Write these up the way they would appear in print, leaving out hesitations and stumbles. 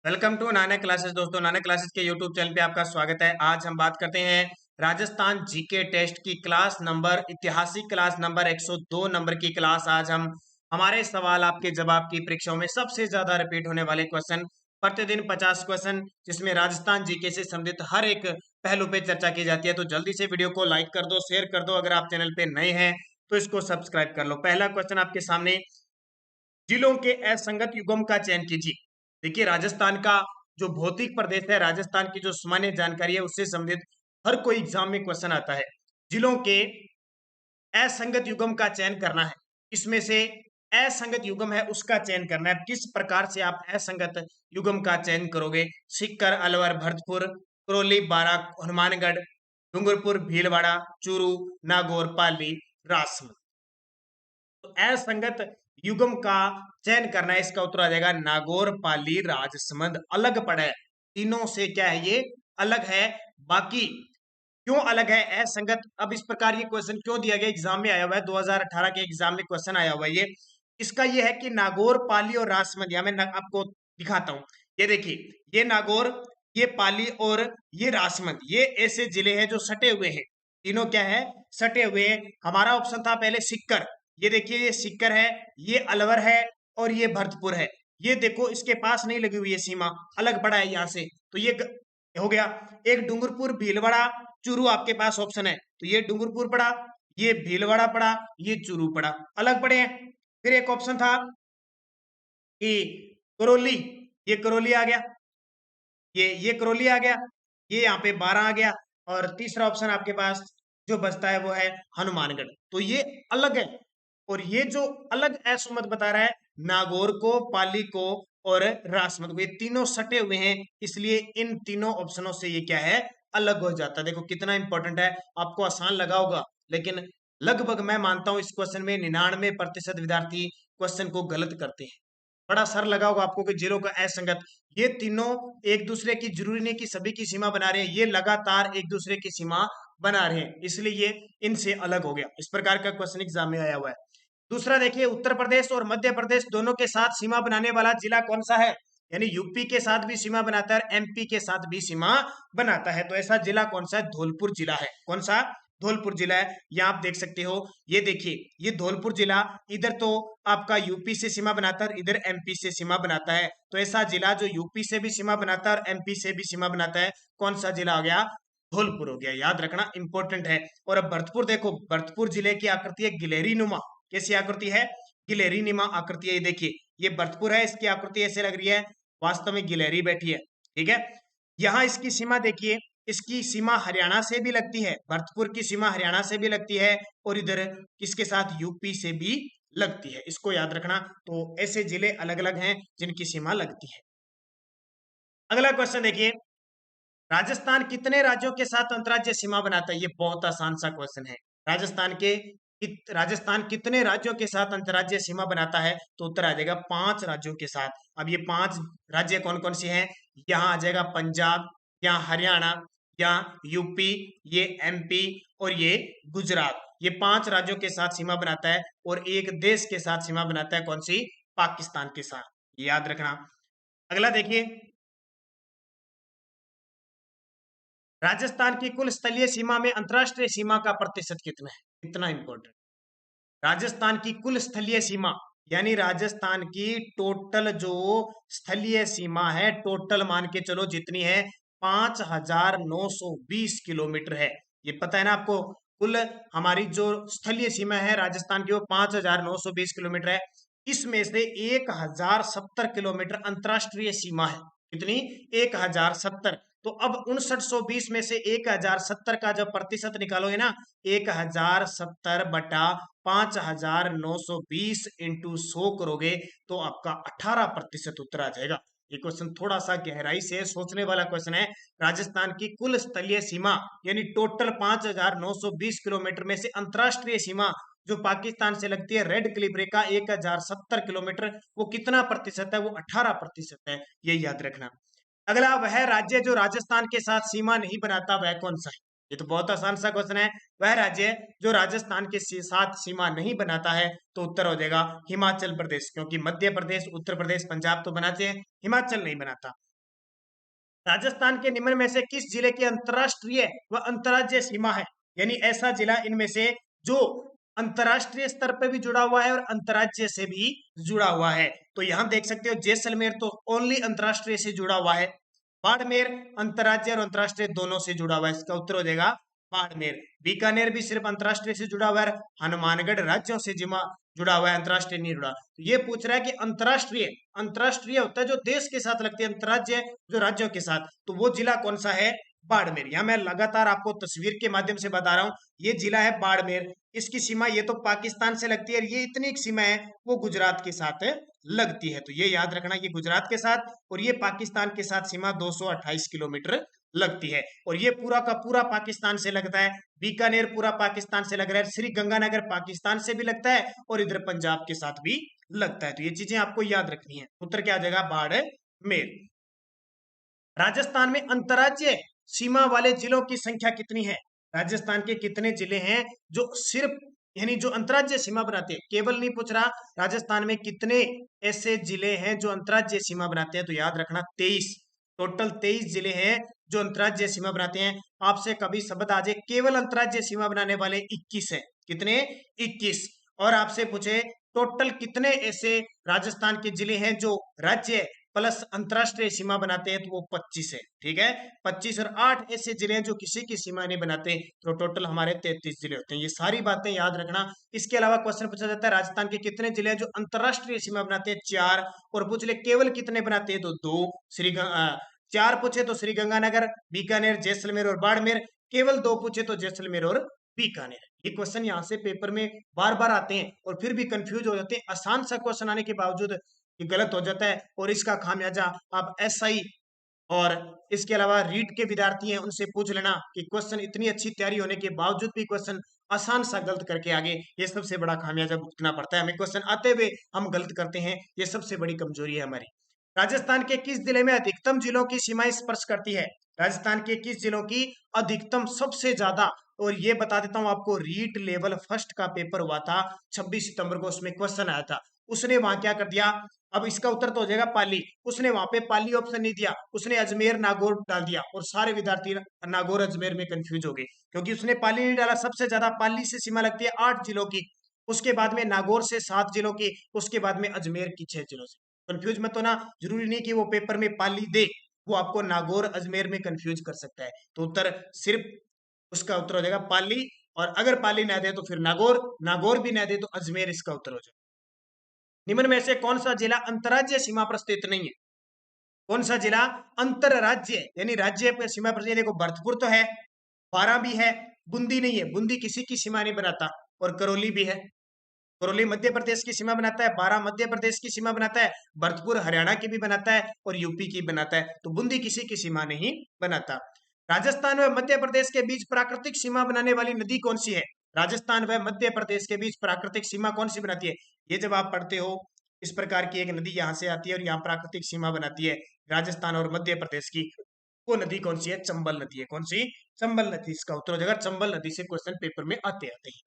Welcome to Nana classes. दोस्तों, नाना classes के YouTube channel पे आपका स्वागत है। आज हम बात करते हैं राजस्थान जीके टेस्ट की क्लास नंबर ऐतिहासिक क्लास नंबर 102 नंबर की क्लास। आज हम हमारे सवाल आपके जवाब की परीक्षाओं में सबसे ज्यादा रिपीट होने वाले क्वेश्चन, प्रतिदिन 50 क्वेश्चन जिसमें राजस्थान जीके से संबंधित हर एक पहलू पे चर्चा की जाती है। तो जल्दी से वीडियो को लाइक कर दो, शेयर कर दो। अगर आप चैनल पे नए हैं तो इसको सब्सक्राइब कर लो। पहला क्वेश्चन आपके सामने, जिलों के असंगत युग्म का चयन कीजिए। देखिए, राजस्थान का जो भौतिक प्रदेश है, राजस्थान की जो सामान्य जानकारी है उससे संबंधित हर कोई एग्जाम में क्वेश्चन आता है। जिलों के असंगत युग्म का चयन करना है। इसमें से असंगत युग्म है उसका चयन करना है। किस प्रकार से आप असंगत युग्म का चयन करोगे? सीकर, अलवर, भरतपुर, करौली, बारां, हनुमानगढ़, डूंगरपुर, भीलवाड़ा, चूरू, नागौर, पाली, राजसमंद। तो असंगत युग्म का चयन करना है। इसका उत्तर आ जाएगा नागौर, पाली, राजसमंद। अलग पड़ा है, तीनों से क्या है, ये अलग है। बाकी क्यों अलग है असंगत? अब इस प्रकार ये क्वेश्चन क्यों दिया गया, एग्जाम में आया हुआ है, 2018 के एग्जाम में क्वेश्चन आया हुआ है ये। इसका ये है कि नागौर, पाली और राजसमंद, यहां मैं आपको दिखाता हूं। ये देखिए, ये नागौर, ये पाली और ये राजसमंद, ये ऐसे जिले हैं जो सटे हुए हैं। तीनों क्या है, सटे हुए हैं। हमारा ऑप्शन था पहले सिक्कर। ये देखिए, ये सिक्कर है, ये अलवर है और ये भरतपुर है। ये देखो, इसके पास नहीं लगी हुई है सीमा, अलग पड़ा है यहां से। तो ये हो गया। एक डूंगरपुर, भीलवाड़ा, चूरू आपके पास ऑप्शन है। तो ये डूंगरपुर पड़ा, ये भीलवाड़ा पड़ा, ये चूरू पड़ा, अलग पड़े हैं। फिर एक ऑप्शन था कि करौली, ये करौली आ गया, ये करौली आ गया, ये यहाँ पे 12 आ गया। और तीसरा ऑप्शन आपके पास जो बचता है वो है हनुमानगढ़। तो ये अलग है। और ये जो अलग असुमत बता रहा है, नागौर को, पाली को और राजसमंद को, ये तीनों सटे हुए हैं, इसलिए इन तीनों ऑप्शनों से ये क्या है, अलग हो जाता है। देखो कितना इंपॉर्टेंट है। आपको आसान लगा होगा, लेकिन लगभग मैं मानता हूं इस क्वेश्चन में 99% विद्यार्थी क्वेश्चन को गलत करते हैं। बड़ा सर लगा होगा आपको कि जिलों का असंगत, ये तीनों एक दूसरे की, जरूरी नहीं कि सभी की सीमा बना रहे हैं, ये लगातार एक दूसरे की सीमा बना रहे हैं, इसलिए ये इनसे अलग हो गया। इस प्रकार का क्वेश्चन एग्जाम में आया हुआ है। दूसरा देखिए, उत्तर प्रदेश और मध्य प्रदेश दोनों के साथ सीमा बनाने वाला जिला कौन सा है? यानी यूपी के साथ भी सीमा बनाता है और एमपी के साथ भी सीमा बनाता है। तो ऐसा जिला कौन सा है? धौलपुर जिला है। कौन सा? धौलपुर जिला है। यहां आप देख सकते हो, ये देखिए, ये धौलपुर जिला इधर तो आपका यूपी से सीमा बनाता है और इधर एमपी से सीमा बनाता है। तो ऐसा जिला जो यूपी से भी सीमा बनाता है और एमपी से भी सीमा बनाता है, कौन सा जिला हो गया? धौलपुर हो गया। याद रखना, इंपॉर्टेंट है। और अब भरतपुर देखो, भरतपुर जिले की आकृति है गिलहरी नुमा। कैसी आकृति है? गिलहरी नुमा आकृति है। ये देखिए, ये भरतपुर है, इसकी आकृति ऐसे लग रही है, वास्तव में गिलहरी बैठी है। ठीक है। यहां इसकी सीमा देखिए, इसकी सीमा हरियाणा से भी लगती है, भरतपुर की सीमा हरियाणा से भी लगती है और इधर किसके साथ? यूपी से भी लगती है। इसको याद रखना। तो ऐसे जिले अलग अलग हैं जिनकी सीमा लगती है। अगला क्वेश्चन देखिए, राजस्थान कितने राज्यों के साथ अंतर्राज्यीय सीमा बनाता है? ये बहुत आसान सा क्वेश्चन है। राजस्थान कितने राज्यों के साथ अंतर्राज्यीय सीमा बनाता है? तो उत्तर आ जाएगा 5 राज्यों के साथ। अब ये 5 राज्य कौन कौन से हैं? यहाँ आ जाएगा पंजाब, यहाँ हरियाणा, यहाँ यूपी, ये एमपी और ये गुजरात। ये 5 राज्यों के साथ सीमा बनाता है और एक देश के साथ सीमा बनाता है, कौन सी? पाकिस्तान के साथ। याद रखना। अगला देखिए, राजस्थान की कुल स्थलीय सीमा में अंतरराष्ट्रीय सीमा का प्रतिशत कितना है? कितना इंपॉर्टेंट। राजस्थान की कुल स्थलीय सीमा, यानी राजस्थान की टोटल जो स्थलीय सीमा है, टोटल मान के चलो जितनी है, 5,920 किलोमीटर है। ये पता है ना आपको? कुल हमारी जो स्थलीय सीमा है राजस्थान की, वो 5,920 किलोमीटर है। इसमें से 1,070 किलोमीटर अंतरराष्ट्रीय सीमा है। कितनी? 1,070। तो अब 5920 में से 1,070 का जब प्रतिशत निकालोगे ना, 1,070 बटा 5,920 इंटू 100 करोगे तो आपका 18% उत्तर आ जाएगा। ये क्वेश्चन थोड़ा सा गहराई से सोचने वाला क्वेश्चन है। राजस्थान की कुल स्थलीय सीमा यानी टोटल 5,920 किलोमीटर में से अंतरराष्ट्रीय सीमा जो पाकिस्तान से लगती है, रेड क्लिफ रेखा 1,070 किलोमीटर, वो कितना प्रतिशत है? वो 18% है। ये याद रखना। अगला, वह राज्य जो राजस्थान के साथ सीमा नहीं बनाता वह कौन सा है? ये तो बहुत आसान सा क्वेश्चन है। वह राज्य जो राजस्थान के साथ सीमा नहीं बनाता है, तो उत्तर हो जाएगा हिमाचल प्रदेश। क्योंकि मध्य प्रदेश, उत्तर प्रदेश, पंजाब तो बनाते हैं, हिमाचल नहीं बनाता। राजस्थान के निम्न में से किस जिले की अंतरराष्ट्रीय व अंतर्राज्यीय सीमा है? यानी ऐसा जिला इनमें से जो अंतरराष्ट्रीय स्तर पर भी जुड़ा हुआ है और अंतर्राज्यीय से भी जुड़ा हुआ है। तो यहां देख सकते हो जैसलमेर तो ओनली अंतरराष्ट्रीय से जुड़ा हुआ है, बाड़मेर अंतर्राज्यीय और अंतर्राष्ट्रीय दोनों से जुड़ा हुआ है, इसका उत्तर हो जाएगा बाड़मेर। बीकानेर भी सिर्फ अंतर्राष्ट्रीय से जुड़ा हुआ है, हनुमानगढ़ राज्यों से जुड़ा हुआ है, अंतर्राष्ट्रीय नहीं जुड़ा। तो ये पूछ रहा है कि अंतर्राष्ट्रीय, अंतर्राष्ट्रीय होता है जो देश के साथ लगती है, अंतर्राज्य जो राज्यों के साथ, तो वो जिला कौन सा है? बाड़मेर। यहाँ मैं लगातार आपको तस्वीर के माध्यम से बता रहा हूँ, ये जिला है बाड़मेर। इसकी सीमा ये तो पाकिस्तान से लगती है, ये इतनी एक सीमा है वो गुजरात के साथ लगती है, तो ये याद रखना, ये गुजरात के साथ और ये पाकिस्तान के साथ सीमा 228 किलोमीटर लगती है। और ये पूरा का पूरा पाकिस्तान से लगता है, बीकानेर पूरा पाकिस्तान से लग रहा है, श्री गंगानगर पाकिस्तान से भी लगता है और इधर पंजाब के साथ भी लगता है। तो ये चीजें आपको याद रखनी है। उत्तर क्या आ जाएगा? बाड़मेर। राजस्थान में अंतर्राज्यीय सीमा वाले जिलों की संख्या कितनी है? राजस्थान के कितने जिले हैं जो सिर्फ यानी जो अंतर्राज्यीय सीमा बनाते हैं? केवल नहीं पूछ रहा, राजस्थान में कितने ऐसे जिले हैं जो अंतर्राज्यीय सीमा बनाते हैं? तो याद रखना 23, टोटल 23 जिले हैं जो अंतर्राज्यीय सीमा बनाते हैं। आपसे कभी शब्द आ जाए केवल अंतर्राज्यीय सीमा बनाने वाले 21 है, कितने? 21। और आपसे पूछे टोटल कितने ऐसे राजस्थान के जिले हैं जो राज्य प्लस अंतरराष्ट्रीय सीमा बनाते हैं? तो वो 25 है, ठीक है। 25 और 8 ऐसे जिले हैं जो किसी की सीमा नहीं बनाते, तो टोटल हमारे 33 जिले होते हैं। ये सारी बातें याद रखना। इसके अलावा क्वेश्चन पूछा जाता है राजस्थान के कितने जिले हैं जो अंतरराष्ट्रीय सीमा बनाते हैं? 4। और पूछ ले केवल कितने बनाते हैं? तो 2। 4 पूछे तो श्री गंगानगर, बीकानेर, जैसलमेर और बाड़मेर। केवल 2 पूछे तो जैसलमेर और बीकानेर। ये क्वेश्चन यहाँ से पेपर में बार बार आते हैं और फिर भी कंफ्यूज हो जाते हैं। आसान सा क्वेश्चन आने के बावजूद ये गलत हो जाता है और इसका खामियाजा आप एसआई और इसके अलावा रीट के विद्यार्थी हैं उनसे पूछ लेना कि क्वेश्चन इतनी अच्छी तैयारी होने के बावजूद भी क्वेश्चन आसान सा गलत करके आगे, ये सबसे बड़ा खामियाजा भुगतना पड़ता है हमें। क्वेश्चन आते हुए हम गलत करते हैं, ये सबसे बड़ी कमजोरी है हमारी। राजस्थान के किस जिले में अधिकतम जिलों की सीमाएं स्पर्श करती है? राजस्थान के किस जिलों की अधिकतम सबसे ज्यादा? और ये बता देता हूं आपको, रीट लेवल फर्स्ट का पेपर हुआ था 26 सितंबर को, उसमें क्वेश्चन आया था। उसने वहां क्या कर दिया, अब इसका उत्तर तो हो जाएगा पाली। उसने वहां पे पाली ऑप्शन नहीं दिया, उसने अजमेर नागौर डाल दिया और सारे विद्यार्थी नागौर अजमेर में कंफ्यूज हो गए क्योंकि उसने पाली नहीं डाला। सबसे ज्यादा पाली से सीमा लगती है 8 जिलों की, उसके बाद में नागौर से 7 जिलों की, उसके बाद में अजमेर की 6 जिलों से। कंफ्यूज मत होना, जरूरी नहीं कि वो पेपर में पाली दे, वो आपको नागौर अजमेर में कंफ्यूज कर सकता है। तो उत्तर सिर्फ उसका उत्तर हो जाएगा पाली, और अगर पाली ना दे तो फिर नागौर, नागौर भी ना दे तो अजमेर इसका उत्तर हो जाएगा। निम्न में से कौन सा जिला अंतर्राज्यीय सीमा पर स्थित नहीं है? कौन सा जिला अंतरराज्य यानी राज्य पर सीमा पर? देखो भरतपुर तो है, बारां भी है, बूंदी नहीं है, बूंदी किसी की सीमा नहीं बनाता, और करौली भी है। करौली मध्य प्रदेश की सीमा बनाता है, बारां मध्य प्रदेश की सीमा बनाता है, भरतपुर हरियाणा की भी बनाता है और यूपी की बनाता है, तो बूंदी किसी की सीमा नहीं बनाता। राजस्थान व मध्य प्रदेश के बीच प्राकृतिक सीमा बनाने वाली नदी कौन सी है? राजस्थान व मध्य प्रदेश के बीच प्राकृतिक सीमा कौन सी बनाती है? ये जब आप पढ़ते हो, इस प्रकार की एक नदी यहाँ से आती है और यहाँ प्राकृतिक सीमा बनाती है राजस्थान और मध्य प्रदेश की, वो नदी कौन सी है? चंबल नदी है। कौन सी? चंबल नदी इसका उत्तर हो जाएगा। चंबल नदी से क्वेश्चन पेपर में आते आते हैं।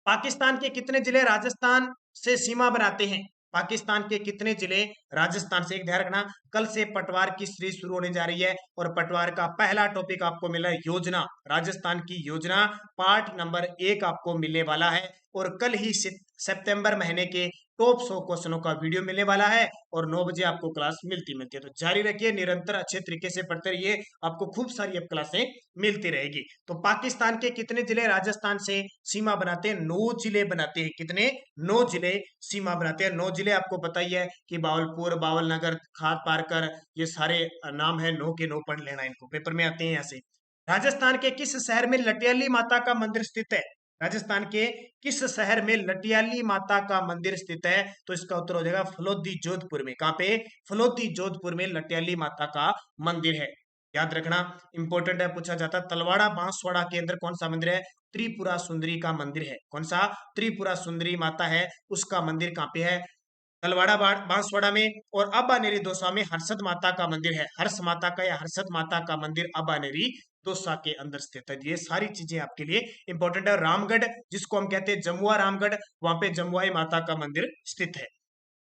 पाकिस्तान के कितने जिले राजस्थान से सीमा बनाते हैं? पाकिस्तान के कितने जिले राजस्थान से? एक ध्यान रखना, कल से पटवार की सीरीज शुरू होने जा रही है और पटवार का पहला टॉपिक आपको मिला है योजना, राजस्थान की योजना, पार्ट नंबर 1 आपको मिलने वाला है। और कल ही सितंबर महीने के टॉप 100 क्वेश्चनों का वीडियो मिलने वाला है और 9 बजे आपको क्लास मिलती है। तो जारी रखिए, निरंतर अच्छे तरीके से पढ़ते रहिए, आपको खूब सारी अब क्लासें मिलती रहेगी। तो पाकिस्तान के कितने जिले राजस्थान से सीमा बनाते हैं? 9 जिले बनाते हैं। कितने? 9 जिले सीमा बनाते हैं। 9 जिले आपको पता ही है कि बावलपुर, बावलनगर, खाद पारकर, ये सारे नाम है, 9 के 9 पढ़ लेना, इनको पेपर में आते हैं यहाँ से। राजस्थान के किस शहर में लटियाली माता का मंदिर स्थित है? राजस्थान के किस शहर में लटियाली माता का मंदिर स्थित है? तो इसका उत्तर हो जाएगा फलोदी जोधपुर में। कहां पे? फलोदी जोधपुर में लटियाली माता का मंदिर है। याद रखना, इंपॉर्टेंट है, पूछा जाता है। तलवाड़ा बांसवाड़ा के अंदर कौन सा मंदिर है? त्रिपुरा सुंदरी का मंदिर है। कौन सा? त्रिपुरा सुंदरी माता है, उसका मंदिर कहाँ पे है? तलवाड़ा बांसवाड़ा में। और अबानेरी दौसा में हर्षद माता का मंदिर है, हर्ष माता का या हर्षद माता का मंदिर अबानेरी दौसा के अंदर स्थित है। ये सारी चीजें आपके लिए इंपॉर्टेंट है। रामगढ़, जिसको हम कहते हैं जमुआ रामगढ़, वहां पे जमुआई माता का मंदिर स्थित है।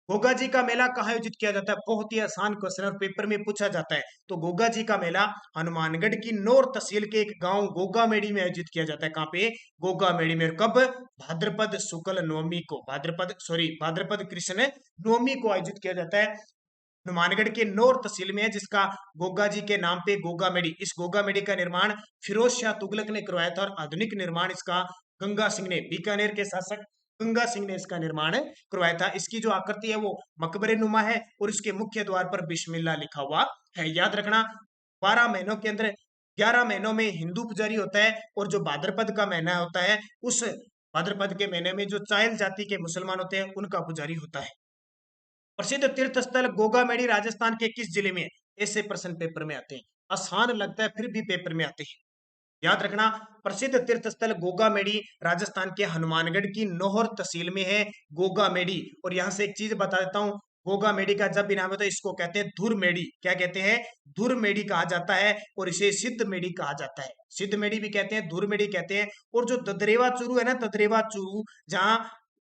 गोगा जी का मेला कहाँ आयोजित किया जाता है? बहुत ही आसान क्वेश्चन और पेपर में पूछा जाता है। तो गोगा जी का मेला हनुमानगढ़ की नौर तहसील के एक गांव गोगामेड़ी में आयोजित किया जाता है। कहाँ पे? गोगामेड़ी में। कब? भाद्रपद शुक्ल नवमी को, भाद्रपद कृष्ण नवमी को आयोजित किया जाता है। हनुमानगढ़ के नौर तहसील में है, जिसका गोगा जी के नाम पे गोगामेड़ी। इस गोगामेड़ी का निर्माण फिरोज शाह तुगलक ने करवाया था और आधुनिक निर्माण इसका गंगा सिंह ने, बीकानेर के शासक गंगा सिंह ने इसका निर्माण करवाया था। इसकी जो आकृति है वो मकबरे नुमा है और इसके मुख्य द्वार पर बिस्मिल्लाह लिखा हुआ है। याद रखना, 12 महीनों के अंदर 11 महीनों में हिंदू पुजारी होता है और जो भाद्रपद का महीना होता है, उस भाद्रपद के महीने में जो चायल जाति के मुसलमान होते हैं उनका पुजारी होता है। प्रसिद्ध तीर्थ स्थल गोगामेड़ी राजस्थान के किस जिले में है? ऐसे प्रश्न पेपर में आते हैं। आसान लगता है फिर भी पेपर में आते हैं। याद रखना, प्रसिद्ध तीर्थ स्थल गोगामेड़ी राजस्थान के हनुमानगढ़ की नौहर तहसील में है गोगामेड़ी। और यहां से एक चीज बता देता हूं, गोगामेड़ी का जब भी नाम होता है इसको कहते हैं धुरमेड़ी। क्या कहते हैं? धुरमेड़ी कहा जाता है और इसे सिद्धमेड़ी कहा जाता है। सिद्धमेड़ी भी कहते हैं, धुरमेड़ी कहते हैं। और जो ददरेवा चूरू है ना, ददरेवा चूरू, जहां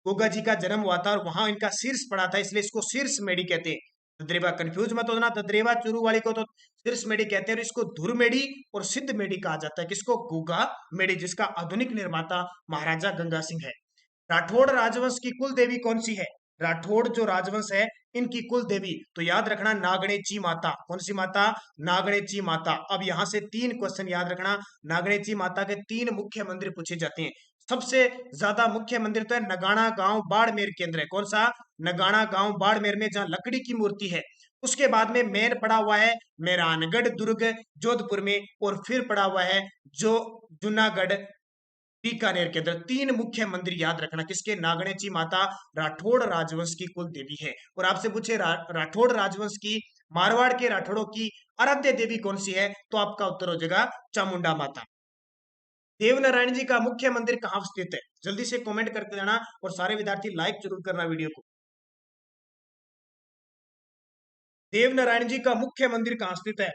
गोगा जी का जन्म हुआ था और वहां इनका शीर्ष पड़ा था, इसलिए इसको शीर्ष मेढ़ी कहते हैं। ददरेवा कंफ्यूज मत होना, ददरेवा चूरू वाली को तो शीर्ष मेढ़ी कहते हैं और इसको धुर मेढ़ी और सिद्ध मेढ़ी कहा जाता है। किसको? गोगा मेढ़ी, जिसका आधुनिक निर्माता महाराजा गंगा सिंह है। राठौड़ राजवंश की कुल देवी कौन सी है? राठौड़ जो राजवंश है इनकी कुल देवी, तो याद रखना नागणेची माता। कौन सी माता? नागणेची माता। अब यहां से 3 क्वेश्चन याद रखना। नागणेची माता के 3 मुख्य मंदिर पूछे जाते हैं। सबसे ज्यादा मुख्य मंदिर तो है नगाना गांव बाड़मेर के अंदर है। कौन सा? नगाना गांव बाड़मेर में, जहां लकड़ी की मूर्ति है। उसके बाद में मेन पड़ा हुआ है मेहरानगढ़ दुर्ग जोधपुर में, और फिर पड़ा हुआ है जो जूनागढ़ बीकानेर के अंदर। 3 मुख्य मंदिर याद रखना। किसके? नागणेची माता राठौड़ राजवंश की कुल देवी है। और आपसे पूछे राठौड़ राजवंश की, मारवाड़ के राठौड़ों की आराध्य देवी कौन सी है, तो आपका उत्तर हो जाएगा चामुंडा माता। देवनारायण जी का मुख्य मंदिर कहाँ स्थित है? जल्दी से कमेंट करके जाना और सारे विद्यार्थी लाइक जरूर करना वीडियो को। देवनारायण जी का मुख्य मंदिर कहाँ स्थित है?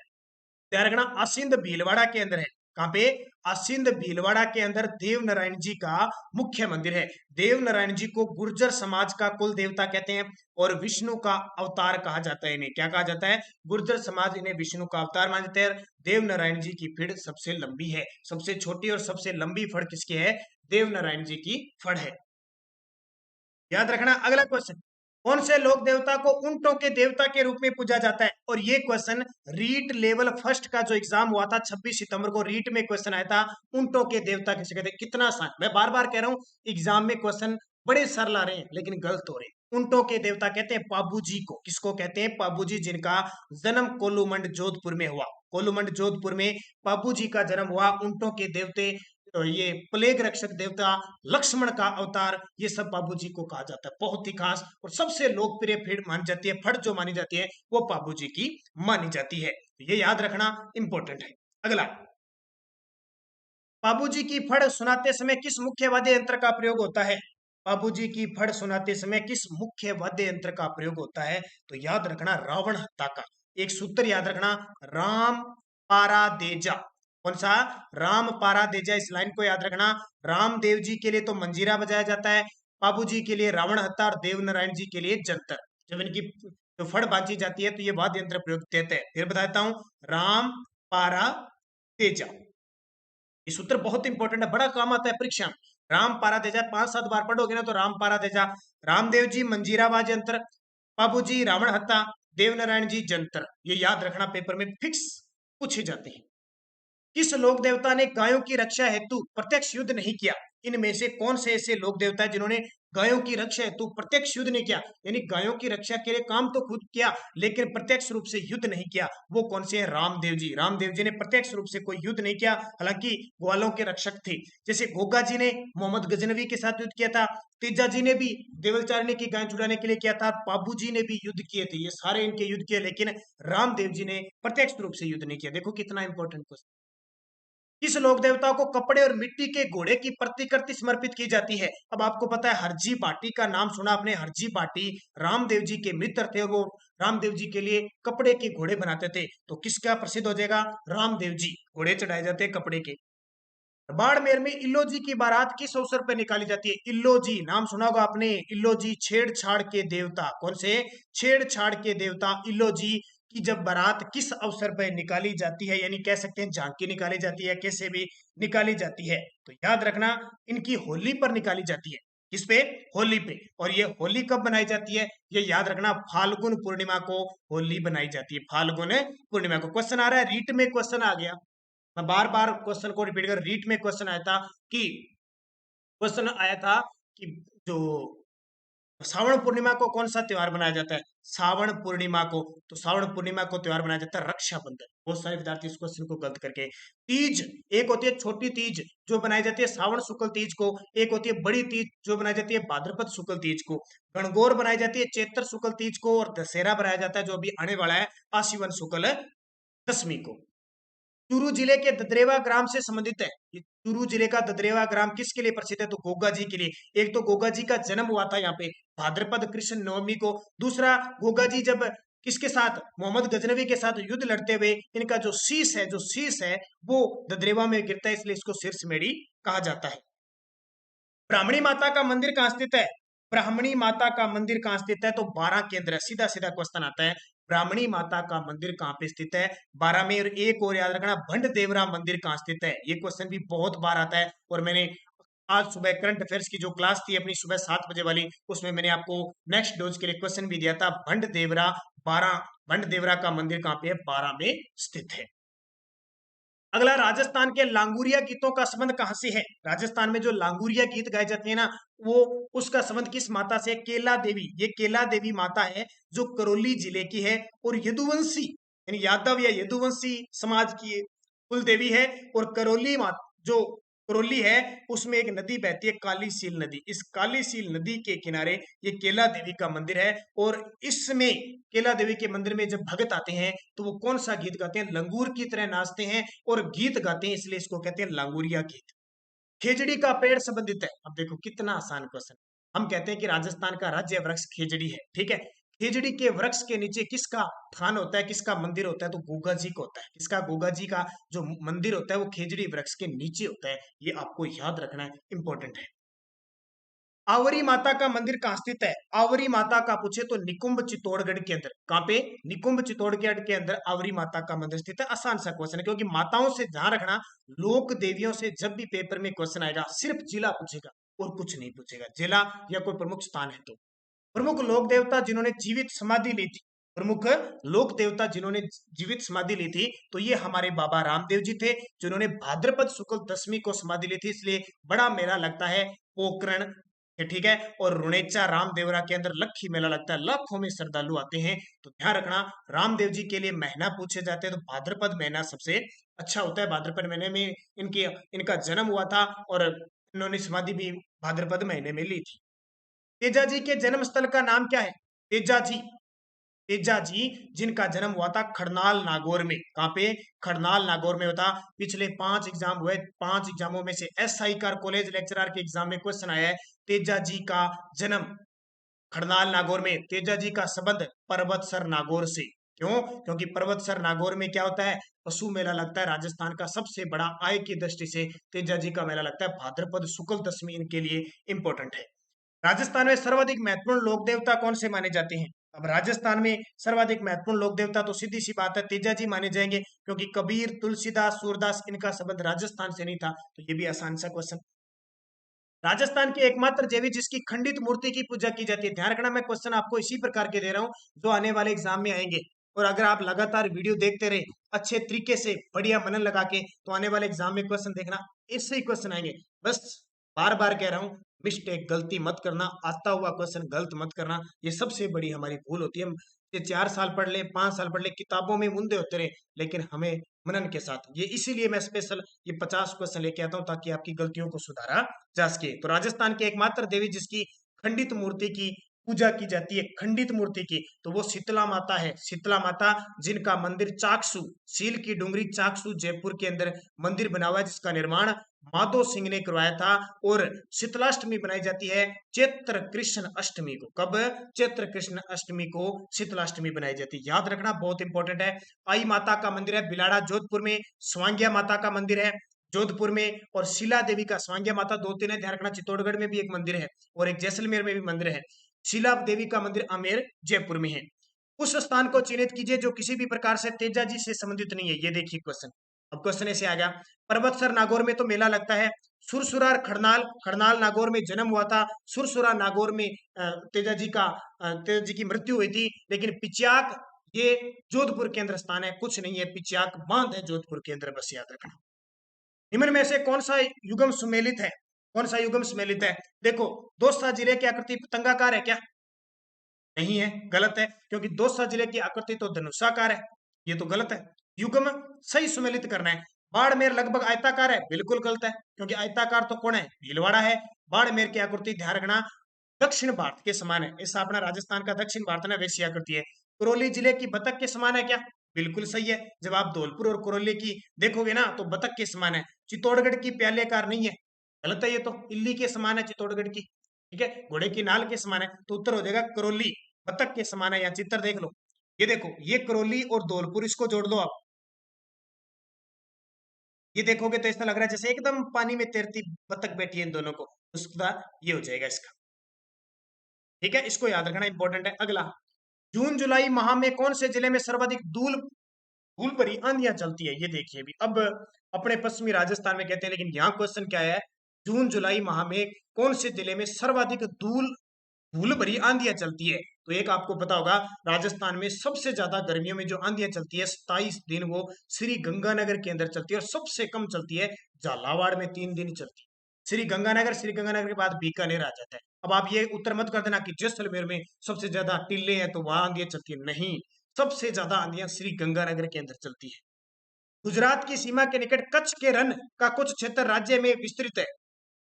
ध्यान रखना, आसिंद भीलवाड़ा के अंदर है। कहां पे? आसिंद भीलवाड़ा के अंदर देवनारायण जी का मुख्य मंदिर है। देवनारायण जी को गुर्जर समाज का कुल देवता कहते हैं और विष्णु का अवतार कहा जाता है। इन्हें क्या कहा जाता है? गुर्जर समाज इन्हें विष्णु का अवतार मानते हैं। देवनारायण जी की फीड़ सबसे लंबी है। सबसे छोटी और सबसे लंबी फड़ किसकी है? देवनारायण जी की फड़ है। याद रखना। अगला क्वेश्चन, कौन से लोक देवता को ऊंटों के देवता के रूप में पूजा जाता है? और ये क्वेश्चन रीट लेवल फर्स्ट का जो एग्जाम हुआ था 26 सितंबर को, रीट में क्वेश्चन आया था, ऊंटों के देवता किसे कहते हैं? कितना आसान। मैं बार बार कह रहा हूं, एग्जाम में क्वेश्चन बड़े सरल आ रहे हैं लेकिन गलत हो रहे हैं। ऊंटों के देवता कहते हैं पाबू जी को। किसको कहते हैं? पाबू जी, जिनका जन्म कोलूमंड जोधपुर में हुआ। कोलूमंड जोधपुर में पाबू जी का जन्म हुआ। ऊंटों के देवते, तो ये प्लेग रक्षक देवता, लक्ष्मण का अवतार, ये सब पाबू जी को कहा जाता है। बहुत ही खास और सबसे लोकप्रिय फीड मानी जाती है, फड़ जो मानी जाती है वो पाबू जी की मानी जाती है। ये याद रखना इंपॉर्टेंट है। अगला, पाबू जी की फड़ सुनाते समय किस मुख्य वाद्य यंत्र का प्रयोग होता है? बाबू जी की फड़ सुनाते समय किस मुख्य वाद्य यंत्र का प्रयोग होता है? तो याद रखना रावण हत्ता का। एक सूत्र याद रखना, राम पारा देजा। कौन सा? राम पारा देजा। इस लाइन को याद रखना। रामदेव जी के लिए तो मंजीरा बजाया जाता है, बाबू जी के लिए रावण हत्ता और देवनारायण जी के लिए जंतर। जब इनकी तो फड़ बांची जाती है तो ये वाद्य यंत्र प्रयोग देते हैं। फिर बताता हूं, राम पारा तेजा। ये सूत्र बहुत इंपॉर्टेंट है, बड़ा काम आता है परीक्षा में। राम पारा तेजा 5-7 बार पढ़ोगे ना तो राम पारा तेजा। रामदेव जी मंजीरा वाद्य यंत्र, बाबू जी रावण हत्ता, देवनारायण जी जंतर। ये याद रखना, पेपर में फिक्स पूछे जाते हैं। किस लोक देवता ने गायों की रक्षा हेतु प्रत्यक्ष युद्ध नहीं किया? इनमें से कौन से ऐसे लोक देवता है जिन्होंने गायों की रक्षा हेतु प्रत्यक्ष युद्ध नहीं किया? यानी गायों की रक्षा के लिए काम तो खुद किया लेकिन प्रत्यक्ष रूप से युद्ध नहीं किया। वो कौन से हैं? रामदेव जी। रामदेव जी ने प्रत्यक्ष रूप से कोई युद्ध नहीं किया, हालांकि ग्वालों के रक्षक थे। जैसे गोगा जी ने मोहम्मद गजनवी के साथ युद्ध किया था, तेजा जी ने भी देवलचारिणी की गाय छुड़ाने के लिए किया था, बाबू जी ने भी युद्ध किए थे। ये सारे इनके युद्ध किए, लेकिन रामदेव जी ने प्रत्यक्ष रूप से युद्ध नहीं किया। देखो कितना इंपॉर्टेंट क्वेश्चन। किस लोक देवता को कपड़े और मिट्टी के घोड़े की प्रतिकृति समर्पित की जाती है? अब आपको पता है हरजी पाटी का नाम सुना आपने। हरजी पाटी रामदेव जी के मित्र थे और वो रामदेव जी के लिए कपड़े के घोड़े बनाते थे। तो किसका प्रसिद्ध हो जाएगा? रामदेव जी। घोड़े चढ़ाए जाते हैं कपड़े के। बाड़मेर में इल्लोजी की बारात किस अवसर पर निकाली जाती है? इल्लोजी नाम सुना होगा आपने। इल्लोजी छेड़छाड़ के देवता, कौन से? छेड़छाड़ के देवता इल्लोजी की जब बारात किस अवसर पर निकाली जाती है, यानी कह सकते हैं झांकी निकाली जाती है, कैसे भी निकाली जाती है, तो याद रखना इनकी होली पर निकाली जाती है। किस पे? होली पे। और ये होली कब बनाई जाती है? ये याद रखना फाल्गुन पूर्णिमा को होली बनाई जाती है, फाल्गुन पूर्णिमा को। क्वेश्चन आ रहा है, रीट में क्वेश्चन आ गया, मैं बार बार क्वेश्चन को रिपीट कर, रीट में क्वेश्चन आया था कि क्वेश्चन आया था कि जो श्रावण पूर्णिमा को कौन सा त्योहार मनाया जाता है? श्रावण पूर्णिमा को, तो श्रावण पूर्णिमा को त्योहार मनाया जाता है रक्षाबंधन। बहुत सारे विद्यार्थी इस क्वेश्चन को गलत करके, तीज एक होती है छोटी तीज जो बनाई जाती है श्रावण शुक्ल तीज को, एक होती है बड़ी तीज जो बनाई जाती है भाद्रपद शुक्ल तीज को, गणगौर बनाई जाती है चैत्र शुक्ल तीज को, और दशहरा बनाया जाता है जो अभी आने वाला है आश्विन शुक्ल दशमी को। चूरू जिले के ददरेवा ग्राम से संबंधित है। ये चूरू जिले का ददरेवा ग्राम किसके लिए प्रसिद्ध है? तो गोगा जी के लिए। एक तो गोगा जी का जन्म हुआ था यहाँ पे भाद्रपद कृष्ण नवमी को, दूसरा गोगा जी जब किसके साथ, मोहम्मद गजनवी के साथ युद्ध लड़ते हुए इनका जो शीश है वो ददरेवा में गिरता है, इसलिए इसको शीर्षमेढ़ी कहा जाता है। ब्राह्मणी माता का मंदिर कहाँ स्थित है? ब्राह्मणी माता का मंदिर कहाँ स्थित है? तो 12 के अंदर। सीधा सीधा क्वेश्चन आता है, ब्राह्मणी माता का मंदिर कहाँ पे स्थित है? 12 में। और एक और याद रखना, भंड देवरा मंदिर कहाँ स्थित है? ये क्वेश्चन भी बहुत बार आता है, और मैंने आज सुबह करंट अफेयर्स की जो क्लास थी अपनी सुबह 7 बजे वाली, उसमें मैंने आपको नेक्स्ट डोज के लिए क्वेश्चन भी दिया था। भंड देवरा 12, भंड देवरा का मंदिर कहाँ पे है? 12 में स्थित है। अगला, राजस्थान के लांगुरिया गीतों का संबंध कहां से है? राजस्थान में जो लांगुरिया गीत गाए जाते हैं ना, वो उसका संबंध किस माता से? केला देवी। ये केला देवी माता है जो करौली जिले की है, और यदुवंशी यानी यादव या यदुवंशी समाज की कुल देवी है। और करौली माता जो करौली है उसमें एक नदी बहती है काली सील नदी, इस काली सील नदी के किनारे ये केला देवी का मंदिर है। और इसमें केला देवी के मंदिर में जब भगत आते हैं तो वो कौन सा गीत गाते हैं? लंगूर की तरह नाचते हैं और गीत गाते हैं, इसलिए इसको कहते हैं लांगुरिया गीत। खेजड़ी का पेड़ संबंधित है। अब देखो कितना आसान क्वेश्चन। हम कहते हैं कि राजस्थान का राज्य वृक्ष खेजड़ी है, ठीक है। खेजड़ी के वृक्ष के नीचे किसका थान होता है, किसका मंदिर होता है? तो गोगा जी का होता है। किसका? गोगा जी का जो मंदिर होता है वो खेजड़ी वृक्ष के नीचे होता है, ये आपको याद रखना है, इंपॉर्टेंट है। आवरी माता का मंदिर कहाँ स्थित है? आवरी माता का पूछे तो निकुंभ चित्तौड़गढ़ के अंदर। कहाँ पे? निकुंभ चित्तौड़गढ़ के अंदर आवरी माता का मंदिर स्थित है। आसान सा क्वेश्चन है, क्योंकि माताओं से ध्यान रखना, लोक देवियों से जब भी पेपर में क्वेश्चन आएगा सिर्फ जिला पूछेगा और कुछ नहीं पूछेगा, जिला या कोई प्रमुख स्थान है तो। प्रमुख लोक देवता जिन्होंने जीवित समाधि ली थी, प्रमुख लोक देवता जिन्होंने जीवित समाधि ली थी, तो ये हमारे बाबा रामदेव जी थे, जिन्होंने भाद्रपद शुक्ल दशमी को समाधि ली थी, इसलिए बड़ा मेला लगता है पोकरण, ठीक है। और रुणेचा रामदेवरा के अंदर लक्खी मेला लगता है, लाखों में श्रद्धालु आते हैं। तो ध्यान रखना, रामदेव जी के लिए महीना पूछे जाते हैं तो भाद्रपद महीना सबसे अच्छा होता है। भाद्रपद महीने में इनका जन्म हुआ था, और इन्होंने समाधि भी भाद्रपद महीने में ली थी। तेजा जी के जन्म स्थल का नाम क्या है? तेजा जी, तेजा जी जिनका जन्म हुआ था खरनाल नागौर में। कहाँ पे? खरनाल नागौर में होता। पिछले 5 एग्जाम हुए, 5 एग्जामों में से एसआई कार कॉलेज लेक्चरर के एग्जाम में क्वेश्चन आया है, तेजा जी का जन्म खरनाल नागौर में। तेजा जी का संबंध पर्वतसर नागौर से। क्यों? क्योंकि पर्वतसर नागौर में क्या होता है? पशु मेला लगता है। राजस्थान का सबसे बड़ा आय की दृष्टि से तेजा जी का मेला लगता है। भाद्रपद शुक्ल दशमी इनके लिए इंपॉर्टेंट है। राजस्थान में सर्वाधिक महत्वपूर्ण लोक देवता कौन से माने जाते हैं? अब राजस्थान में सर्वाधिक महत्वपूर्ण लोक देवता तो सीधी सी बात है तेजा जी माने जाएंगे, क्योंकि कबीर, तुलसीदास, सूरदास इनका संबंध राजस्थान से नहीं था। तो ये भी आसान सा क्वेश्चन। राजस्थान की एकमात्र देवी जिसकी खंडित मूर्ति की पूजा की जाती है। ध्यान रखना, मैं क्वेश्चन आपको इसी प्रकार के दे रहा हूं जो आने वाले एग्जाम में आएंगे, और अगर आप लगातार वीडियो देखते रहे अच्छे तरीके से बढ़िया मनन लगा के, तो आने वाले एग्जाम में क्वेश्चन देखना इससे ही क्वेश्चन आएंगे। बस बार बार कह रहा हूं, मिस्टेक गलती मत करना, आता हुआ क्वेश्चन गलत मत करना, ये सबसे बड़ी हमारी भूल होती है। हम ये 4 साल पढ़ ले, 5 साल पढ़ ले, किताबों में मुंदे होते रहे, लेकिन हमें मनन के साथ, ये इसीलिए मैं स्पेशल ये 50 क्वेश्चन लेके आता हूं ताकि आपकी गलतियों को सुधारा जा सके। तो राजस्थान की एकमात्र देवी जिसकी खंडित मूर्ति की पूजा की जाती है, खंडित मूर्ति की, तो वो शीतला माता है। शीतला माता जिनका मंदिर चाकसू, सील की डूंगरी चाकसू जयपुर के अंदर मंदिर बना हुआ है, जिसका निर्माण माधो सिंह ने करवाया था। और शीतलाष्टमी बनाई जाती है चैत्र कृष्ण अष्टमी को। कब? चैत्र कृष्ण अष्टमी को शीतलाष्टमी बनाई जाती है, याद रखना, बहुत इंपॉर्टेंट है। आई माता का मंदिर है बिलाड़ा जोधपुर में। स्वांगिया माता का मंदिर है जोधपुर में, और शिला देवी का स्वांग्या माता 2-3 है, ध्यान रखना। चित्तौड़गढ़ में भी एक मंदिर है और एक जैसलमेर में भी मंदिर है। शिला देवी का मंदिर आमेर जयपुर में है। उस स्थान को चिन्हित कीजिए जो किसी भी प्रकार से तेजाजी से संबंधित नहीं है। ये देखिए क्वेश्चन। अब क्वेश्चन ऐसे आ गया, पर्वतसर नागौर में तो मेला लगता है। सुरसुरा खरनाल, खरनाल नागौर में जन्म हुआ था। सुरसुरा नागौर में तेजाजी की मृत्यु हुई थी। लेकिन पिच्याक ये जोधपुर केंद्र स्थान है, कुछ नहीं है। पिच्याक बांध है जोधपुर के अंदर, बस याद रखना। निम्न में से कौन सा युगम सुमेलित है? कौन सा युगम सुमेलित है? देखो, दौसा जिले की आकृति पतंगाकार है क्या? नहीं है, गलत है, क्योंकि दौसा जिले की आकृति तो धनुषाकार है। ये तो गलत है। युग्म सही सुमेलित करना है। बाड़मेर लगभग आयताकार है, बिल्कुल गलत है, क्योंकि आयताकार तो कौन है? भीलवाड़ा है। बाड़मेर की आकृति ध्यान रखना दक्षिण भारत के समान है। ऐसा अपना राजस्थान का दक्षिण भारत ना वैसी आकृति है। करौली जिले की बतख के समान है क्या? बिल्कुल सही है। जब आप धौलपुर और करौली की देखोगे ना तो बतख के समान है। चित्तौड़गढ़ की प्यालेकार नहीं है, गलत है। ये तो इल्ली के समान है चित्तौड़गढ़ की, ठीक है, घोड़े की नाल के समान है। तो उत्तर हो जाएगा करौली, बतख के समान है। यहाँ चित्र देख लो, ये देखो, ये करौली और धौलपुर, इसको जोड़ दो आप, ये देखोगे तो ऐसा लग रहा है जैसे एकदम पानी में तैरती बतख बैठी है इन दोनों को। उसका ये हो जाएगा इसका, ठीक है। इसको याद रखना, इंपॉर्टेंट है। अगला, जून जुलाई माह में कौन से जिले में सर्वाधिक धूल धूल भरी आंधियां चलती है? ये देखिए भी, अब अपने पश्चिमी राजस्थान में कहते हैं, लेकिन यहाँ क्वेश्चन क्या है, जून जुलाई माह में कौन से जिले में सर्वाधिक धूल धूल भरी आंधियां चलती है? तो एक आपको पता होगा, राजस्थान में सबसे ज्यादा गर्मियों में जो आंधियां चलती है 27 दिन, वो श्री गंगानगर के अंदर चलती है। और सबसे कम चलती है झालावाड़ में, 3 दिन चलती है। श्री गंगानगर के बाद बीकानेर आ जाता है। अब आप ये उत्तर मत कर देना कि जैसलमेर में सबसे ज्यादा टिल्ले हैं तो वहां आंधियां चलती है, नहीं। सबसे ज्यादा आंधियां श्री गंगानगर के अंदर चलती है। गुजरात की सीमा के निकट कच्छ के रण का कुछ क्षेत्र राज्य में विस्तृत है।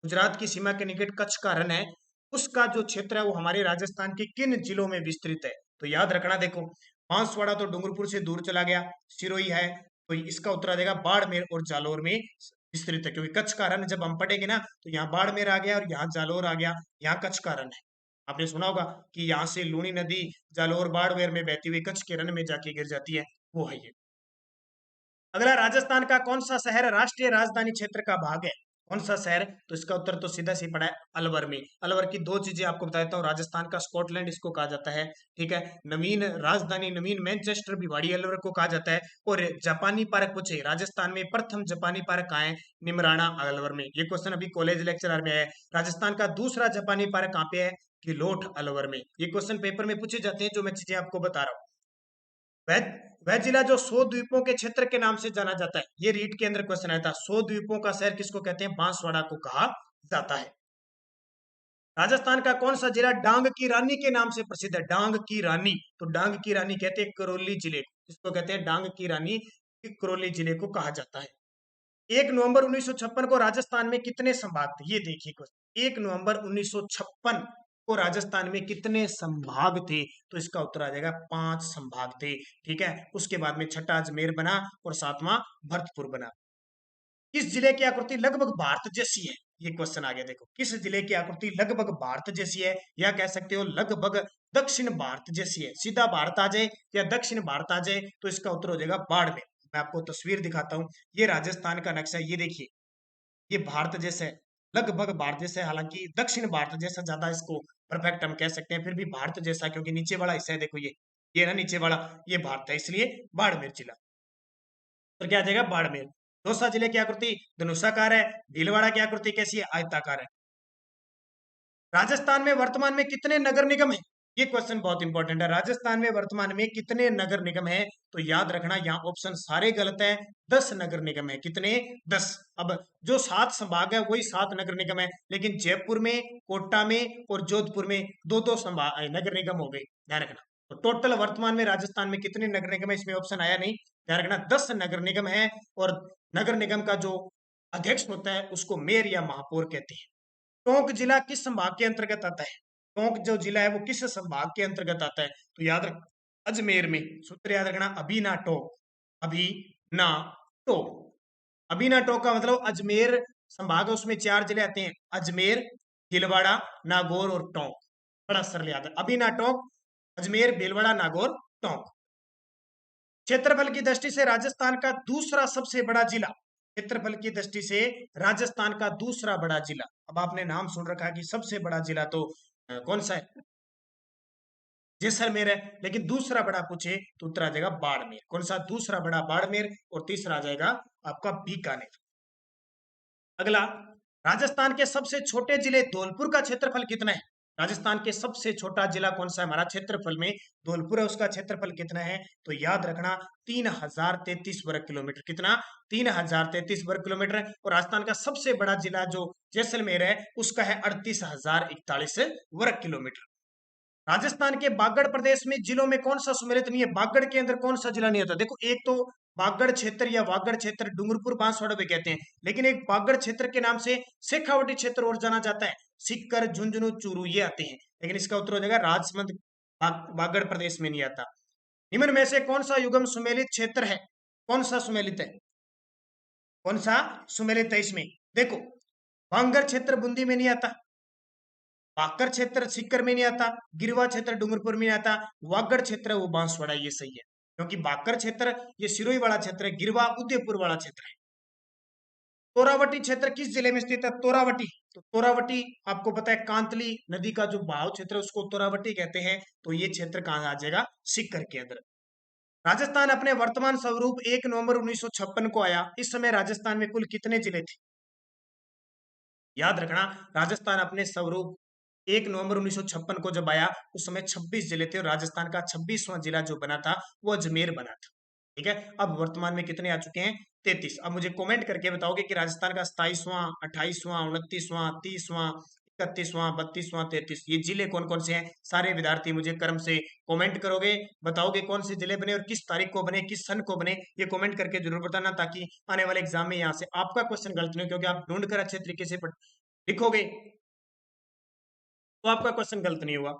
गुजरात की सीमा के निकट कच्छ का रण है, उसका जो क्षेत्र है वो हमारे राजस्थान के किन जिलों में विस्तृत है? तो याद रखना, देखो, बांसवाड़ा तो डूंगरपुर से दूर चला गया, सिरोही है, तो इसका उत्तर आ जाएगा बाड़मेर और जालोर में विस्तृत है। क्योंकि कच्छ का रण जब हम पढ़ेंगे ना तो यहाँ बाड़मेर आ गया और यहाँ जालोर आ गया, यहाँ कच्छ का रण है। आपने सुना होगा कि यहाँ से लूनी नदी जालोर बाड़मेर में बहती हुई कच्छ के रण में जाके गिर जाती है, वो है ये। अगला, राजस्थान का कौन सा शहर राष्ट्रीय राजधानी क्षेत्र का भाग है? कौन सा शहर? तो इसका उत्तर तो सीधा सी पड़ा है, अलवर में। अलवर की दो चीजें आपको बता देता हूँ, राजस्थान का स्कॉटलैंड इसको कहा जाता है, ठीक है। नवीन राजधानी, नवीन मैनचेस्टर भिवाड़ी अलवर को कहा जाता है। और जापानी पार्क पूछे, राजस्थान में प्रथम जापानी पार्क कहाँ है? निमराना अलवर में। ये क्वेश्चन अभी कॉलेज लेक्चरर में है। राजस्थान का दूसरा जापानी पार्क कहाँ पे है? किलोट अलवर में। ये क्वेश्चन पेपर में पूछे जाते हैं, जो मैं चीजें आपको बता रहा हूँ। वह वह जिला जो 100 द्वीपों के क्षेत्र के नाम से जाना जाता है, ये रीट के अंदर क्वेश्चन आया था। 100 द्वीपों का शहर किसको कहते हैं? बांसवाड़ा को कहा जाता है। राजस्थान का कौन सा जिला डांग की रानी के नाम से प्रसिद्ध है? डांग की रानी, तो डांग की रानी कहते हैं करौली जिले को, इसको कहते हैं डांग की रानी, करौली जिले को कहा जाता है। 1 नवंबर 1956 को राजस्थान में कितने संभाग थे? ये देखिए क्वेश्चन, 1 नवंबर 1956 को राजस्थान में कितने संभाग थे? तो इसका उत्तर आ जाएगा 5 संभाग थे, ठीक है। उसके बाद में छठा अजमेर बना और 7वां भरतपुर बना। किस जिले की आकृति लगभग भारत जैसी है? ये क्वेश्चन आ गया, देखो, किस जिले की आकृति लगभग भारत जैसी है, या कह सकते हो लगभग दक्षिण भारत जैसी है। सीधा भारत आ जाए या दक्षिण भारत आ जाए, तो इसका उत्तर हो जाएगा बाड़मेर। मैं आपको तस्वीर दिखाता हूँ, ये राजस्थान का नक्शा है, ये देखिए, ये भारत जैसा है, लगभग भारत जैसा है। हालांकि दक्षिण भारत जैसा ज्यादा इसको परफेक्ट हम कह सकते हैं, फिर भी भारत जैसा, क्योंकि नीचे वाला हिस्सा है, देखो ये ना नीचे वाला, ये भारत है, इसलिए बाड़मेर जिला। तो क्या आ जाएगा? बाड़मेर। दौसा जिले की आकृति धनुषाकार है। भीलवाड़ा की आकृति कैसी है? आयताकार है। राजस्थान में वर्तमान में कितने नगर निगम है? ये क्वेश्चन बहुत इंपॉर्टेंट है। राजस्थान में वर्तमान में कितने नगर निगम है? तो याद रखना, यहाँ ऑप्शन सारे गलत है। 10 नगर निगम है। कितने? 10। अब जो 7 संभाग है वही 7 नगर निगम है, लेकिन जयपुर में, कोटा में और जोधपुर में दो दो संभाग नगर निगम हो गए, ध्यान रखना। तो टोटल वर्तमान में राजस्थान में कितने नगर निगम है, इसमें ऑप्शन आया नहीं, ध्यान रखना। 10 नगर निगम है। और नगर निगम का जो अध्यक्ष होता है उसको मेयर या महापौर कहते हैं। टोंक जिला किस संभाग के अंतर्गत आता है? टोंक जो जिला है वो किस संभाग के अंतर्गत आता है? तो याद रख, अजमेर में। सूत्र याद रखना, अभी ना टोक, अभी ना टोक। अभी ना टोक का मतलब अजमेर संभाग है, उसमें 4 जिले आते हैं, अजमेर, भीलवाड़ा, नागौर और टोंक। बड़ा सरल याद है, अभी ना टोक, अजमेर, भीलवाड़ा, नागौर, टोंक। क्षेत्रफल की दृष्टि से राजस्थान का दूसरा सबसे बड़ा जिला, क्षेत्रफल की दृष्टि से राजस्थान का दूसरा बड़ा जिला। अब आपने नाम सुन रखा है कि सबसे बड़ा जिला तो कौन सा है, जैसलमेर है, लेकिन दूसरा बड़ा पूछे तो उत्तर आ जाएगा बाड़मेर। कौन सा दूसरा बड़ा, बाड़मेर, और तीसरा आ जाएगा आपका बीकानेर। अगला, राजस्थान के सबसे छोटे जिले धौलपुर का क्षेत्रफल कितना है? राजस्थान के सबसे छोटा जिला कौन सा है हमारा क्षेत्रफल में? धौलपुर है, उसका क्षेत्रफल कितना है? तो याद रखना 3033 वर्ग किलोमीटर। कितना? 3033 वर्ग किलोमीटर। और राजस्थान का सबसे बड़ा जिला जो जैसलमेर है उसका है 38,041 वर्ग किलोमीटर। राजस्थान के बागड़ प्रदेश में जिलों में कौन सा सम्मिलित नहीं है? बागड़ के अंदर कौन सा जिला नहीं होता? देखो, एक तो बागड़ क्षेत्र या वागड़ क्षेत्र डूंगरपुर बांसवाड़ा भी कहते हैं, लेकिन एक बागड़ क्षेत्र के नाम से शेखावटी क्षेत्र और जाना जाता है। सीकर, झुंझुनू, चूरू ये आते हैं, लेकिन इसका उत्तर हो जाएगा राजसमंद। बागड़ प्रदेश में नहीं आता। निम्न में से कौन सा युगम सुमेलित क्षेत्र है? कौन सा सुमेलित है? कौन सा सुमेलित है इसमें? देखो, बांगर क्षेत्र बूंदी में नहीं आता, बाकर क्षेत्र सीकर में नहीं आता, गिरवा क्षेत्र डूंगरपुर में नहीं आता, वागड़ क्षेत्र वो बांसवाड़ा, ये सही है। क्योंकि बाकर क्षेत्र ये सिरोही वाला क्षेत्र है, गिरवा उदयपुर वाला क्षेत्र है। तोरावटी क्षेत्र किस जिले में स्थित है? तोरावटी, तो तोरावटी आपको पता है कांतली नदी का जो बहाव क्षेत्र है उसको तोरावटी कहते हैं। तो ये क्षेत्र कहां आ जाएगा? सीकर के अंदर। राजस्थान अपने वर्तमान स्वरूप 1 नवंबर 1956 को आया। इस समय राजस्थान में कुल कितने जिले थे? याद रखना, राजस्थान अपने स्वरूप 1 नवंबर 1956 को जब आया उस समय 26 जिले थे, और राजस्थान का 26वां जिला जो बना था वो अजमेर बना था। ठीक है, अब वर्तमान में कितने आ चुके हैं? 33। अब मुझे कमेंट करके बताओगे कि राजस्थान का 27वां, 28वां, 29वां, 30वां, 31वां, 32वां, 33 ये जिले कौन कौन से हैं? सारे विद्यार्थी मुझे क्रम से कमेंट करोगे, बताओगे कौन से जिले बने और किस तारीख को बने, किस सन को बने, ये कमेंट करके जरूर बताना, ताकि आने वाले एग्जाम में यहाँ से आपका क्वेश्चन गलत नहीं हो, क्योंकि आप ढूंढ कर अच्छे तरीके से लिखोगे तो आपका क्वेश्चन गलत नहीं हुआ।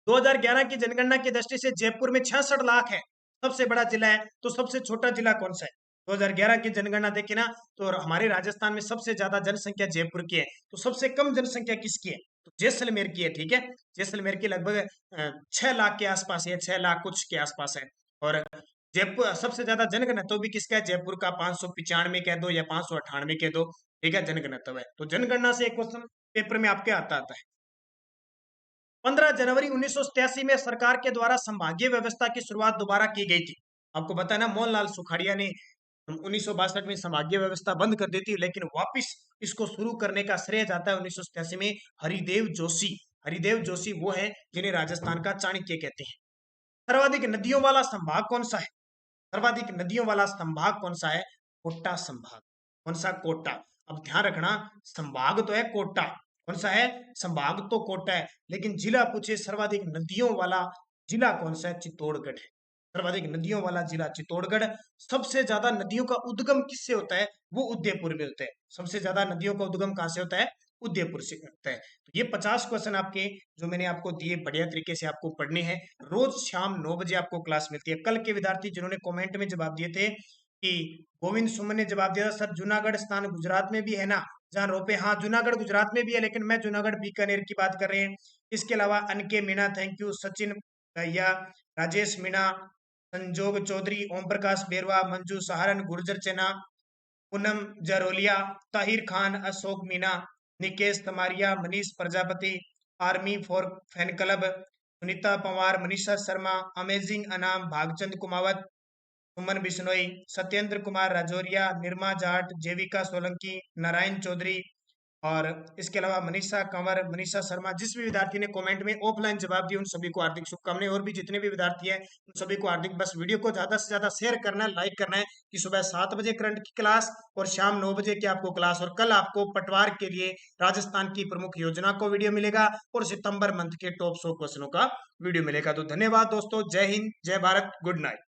2011 की जनगणना की दृष्टि से जयपुर में 66 लाख है, सबसे बड़ा जिला है, तो सबसे छोटा जिला कौन सा है? 2011 की जनगणना देखी ना, तो हमारे राजस्थान में सबसे ज्यादा जनसंख्या जयपुर की है, तो सबसे कम जनसंख्या किसकी है? तो जैसलमेर की है। ठीक है, जैसलमेर की लगभग 6 लाख के आसपास है, 6 लाख कुछ के आसपास है। और जयपुर सबसे ज्यादा जनघनत्व भी किसका है? जयपुर का 595 कह दो या 598 कह दो। ठीक है, जनघनत्व है। तो जनगणना से एक क्वेश्चन पेपर में आपके आता है। 15 जनवरी 1987 में सरकार के द्वारा संभागीय व्यवस्था की शुरुआत दोबारा की गई थी। आपको पता है ना, मोहनलाल सुखाड़िया ने 1962 में संभागीय व्यवस्था बंद कर दी थी, लेकिन वापस इसको शुरू करने का श्रेय जाता है 1987 में हरिदेव जोशी। हरिदेव जोशी वो है जिन्हें राजस्थान का चाणक्य कहते हैं। सर्वाधिक नदियों वाला संभाग कौन सा है? सर्वाधिक नदियों वाला संभाग कौन सा है? कोटा संभाग। कौन सा? कोटा। अब ध्यान रखना, संभाग तो है कोटा, कौन सा है? संभाग तो कोटा है, लेकिन जिला पूछे सर्वाधिक नदियों वाला जिला कौन सा है? चित्तौड़गढ़ है। सर्वाधिक नदियों वाला जिला चित्तौड़गढ़। सबसे ज्यादा नदियों का उद्गम किससे होता है? वो उदयपुर में होता है। सबसे ज्यादा नदियों का उद्गम कहां से होता है? उदयपुर से होता है। तो ये 50 क्वेश्चन आपके जो मैंने आपको दिए बढ़िया तरीके से आपको पढ़ने हैं। रोज शाम 9 बजे आपको क्लास मिलती है। कल के विद्यार्थी जिन्होंने कमेंट में जवाब दिए थे कि गोविंद सुमन ने जवाब दिया था, सर जूनागढ़ स्थान गुजरात में भी है ना जहाँ रोपे? हाँ, जूनागढ़ गुजरात में भी है, लेकिन मैं जूनागढ़ बीकानेर की बात कर रहे हैं। इसके अलावा अनके मीणा, थैंक यू, सचिन भैया, Rajesh Meena, Sanjog Choudhary, Om Prakash Berwa, Manju Saharan, Gurjar Chena, Poonam Jaroliya, Tahir Khan, Ashok Meena, Nikesh Tamariya, Manish Prajapati, army for fan club, Sunita Pawar, Manisha Sharma, amazing Anam, Bhagchand Kumawat, सुमन बिश्नोई, सत्येंद्र कुमार राजौरिया, निर्मा जाट, जेविका सोलंकी, नारायण चौधरी, और इसके अलावा मनीषा कंवर, मनीषा शर्मा। जिस भी विद्यार्थी ने कमेंट में ऑफलाइन जवाब दिए उन सभी को हार्दिक शुभकामनाएं। और भी जितने भी विद्यार्थी हैं उन सभी को हार्दिक, बस वीडियो को ज्यादा से ज्यादा शेयर करना है, लाइक करना है कि सुबह 7 बजे करंट की क्लास और शाम 9 बजे की आपको क्लास, और कल आपको पटवार के लिए राजस्थान की प्रमुख योजना को वीडियो मिलेगा और सितंबर मंथ के टॉप 100 क्वेश्चनों का वीडियो मिलेगा। तो धन्यवाद दोस्तों, जय हिंद, जय भारत, गुड नाइट।